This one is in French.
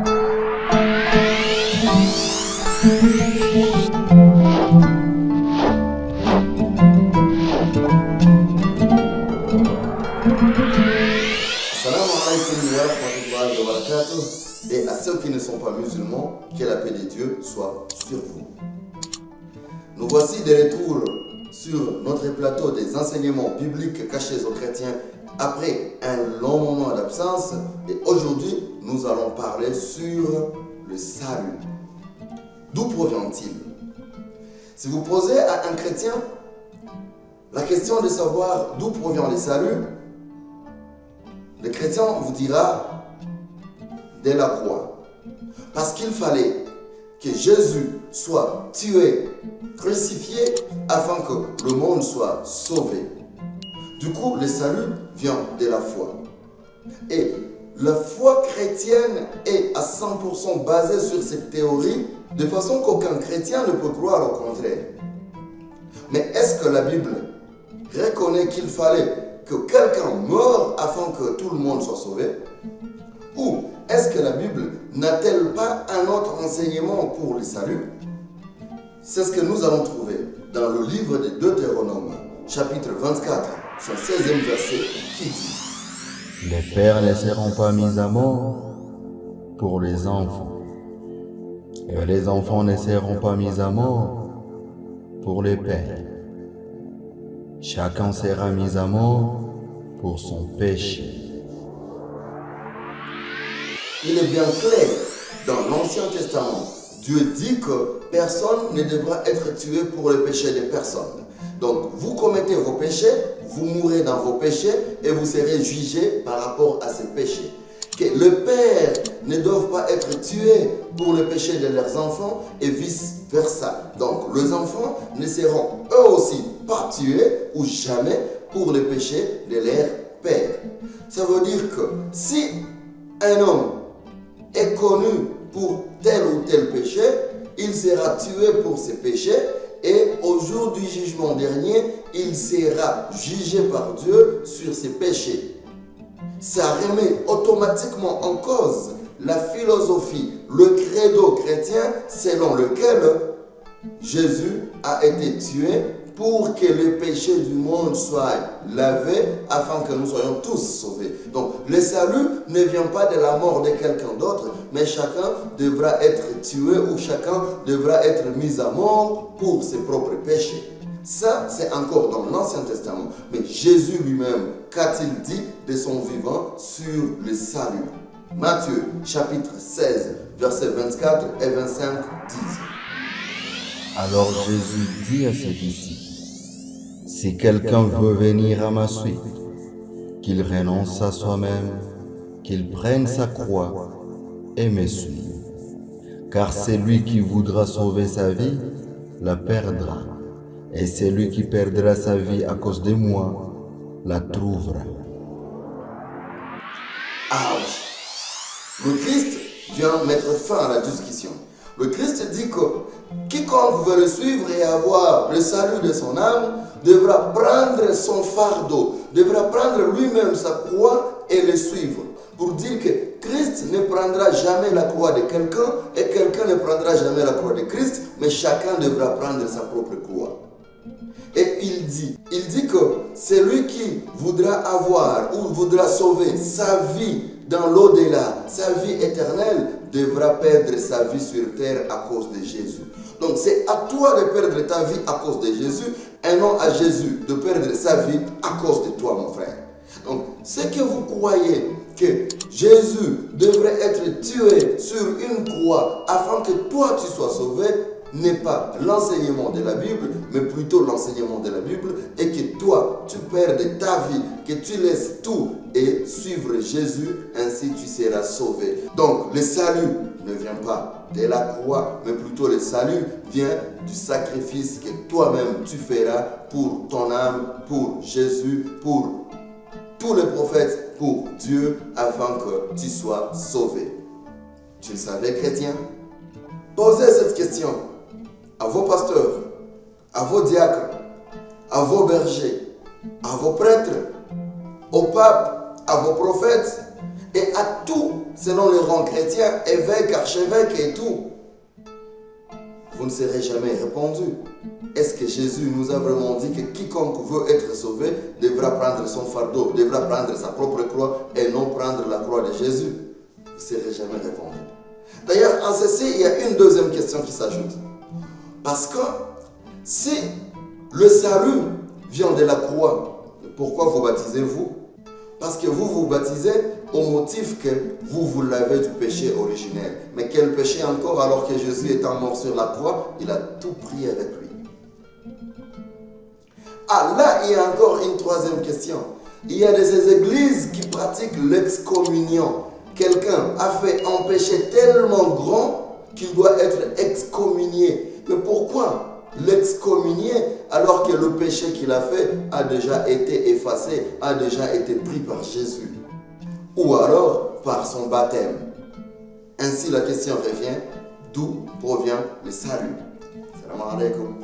Assalamu alaikum wa rahmatullahi wa barakatuh. Et à ceux qui ne sont pas musulmans, que la paix de Dieu soit sur vous. Nous voici de retour sur notre plateau des enseignements bibliques cachés aux chrétiens après un long moment d'absence. Et aujourd'hui, nous allons parler sur le salut. D'où provient-il? Si vous posez à un chrétien la question de savoir d'où provient le salut, le chrétien vous dira de la croix. Parce qu'il fallait que Jésus soit tué, crucifié, afin que le monde soit sauvé. Du coup, le salut vient de la foi. Et la foi chrétienne est à 100% basée sur cette théorie, de façon qu'aucun chrétien ne peut croire au contraire. Mais est-ce que la Bible reconnaît qu'il fallait que quelqu'un meure afin que tout le monde soit sauvé? Ou est-ce que la Bible n'a-t-elle pas un autre enseignement pour le salut? C'est ce que nous allons trouver dans le livre de Deutéronome, chapitre 24, son 16e verset, qui dit: Les pères ne seront pas mis à mort pour les enfants, et les enfants ne seront pas mis à mort pour les pères. Chacun sera mis à mort pour son péché. Il est bien clair dans l'Ancien Testament. Dieu dit que personne ne devra être tué pour le péché de personne. Donc, vous commettez vos péchés, vous mourrez dans vos péchés et vous serez jugés par rapport à ces péchés. Que les pères ne doivent pas être tués pour le péché de leurs enfants et vice-versa. Donc, les enfants ne seront eux aussi pas tués ou jamais pour le péché de leur père. Ça veut dire que si un homme est connu pour tel ou tel péché, il sera tué pour ses péchés et au jour du jugement dernier, il sera jugé par Dieu sur ses péchés. Ça remet automatiquement en cause la philosophie, le credo chrétien selon lequel Jésus a été tué pour que les péchés du monde soient lavés afin que nous soyons tous sauvés. Donc le salut ne vient pas de la mort de quelqu'un d'autre, mais chacun devra être tué ou chacun devra être mis à mort pour ses propres péchés. Ça, c'est encore dans l'Ancien Testament. Mais Jésus lui-même, qu'a-t-il dit de son vivant sur le salut? Matthieu, chapitre 16, versets 24 et 25 disent: Alors Jésus dit à ses disciples: Si quelqu'un veut venir à ma suite, qu'il renonce à soi-même, qu'il prenne sa croix et me suive. Car celui qui voudra sauver sa vie la perdra, et celui qui perdra sa vie à cause de moi la trouvera. Le Christ vient mettre fin à la discussion. Le Christ dit que quiconque veut le suivre et avoir le salut de son âme devra prendre son fardeau, devra prendre lui-même sa croix et le suivre. Pour dire que Christ ne prendra jamais la croix de quelqu'un et quelqu'un ne prendra jamais la croix de Christ, mais chacun devra prendre sa propre croix. Et il dit que celui qui voudra avoir ou voudra sauver sa vie dans l'au-delà, sa vie éternelle, devra perdre sa vie sur terre à cause de Jésus. Donc c'est à toi de perdre ta vie à cause de Jésus et non à Jésus de perdre sa vie à cause de toi, mon frère. Donc, ce que vous croyez que Jésus devrait être tué sur une croix afin que toi tu sois sauvé, n'est pas l'enseignement de la Bible, mais plutôt l'enseignement de la Bible, et que toi, tu perdes ta vie, que tu laisses tout et suivre Jésus, ainsi tu seras sauvé. Donc, le salut ne vient pas de la croix, mais plutôt le salut vient du sacrifice que toi-même tu feras pour ton âme, pour Jésus, pour tous les prophètes, pour Dieu, afin que tu sois sauvé. Tu le savais, chrétien? Posez cette question à vos pasteurs, à vos diacres, à vos bergers, à vos prêtres, au pape, à vos prophètes et à tout, selon le rang chrétien, évêque, archevêque et tout, vous ne serez jamais répondu. Est-ce que Jésus nous a vraiment dit que quiconque veut être sauvé devra prendre son fardeau, devra prendre sa propre croix et non prendre la croix de Jésus? Vous ne serez jamais répondu. D'ailleurs, en ceci, il y a une deuxième question qui s'ajoute. Parce que si le salut vient de la croix, pourquoi vous baptisez-vous? Parce que vous vous baptisez au motif que vous lavez du péché originel. Mais quel péché encore, alors que Jésus étant mort sur la croix, il a tout pris avec lui. Ah, là, il y a encore une troisième question. Il y a de ces églises qui pratiquent l'excommunion. Quelqu'un a fait un péché tellement grand qu'il doit être excommunié. Mais pourquoi l'excommunier alors que le péché qu'il a fait a déjà été effacé, a déjà été pris par Jésus? Ou alors par son baptême. Ainsi la question revient, d'où provient le salut? Salam alaikum.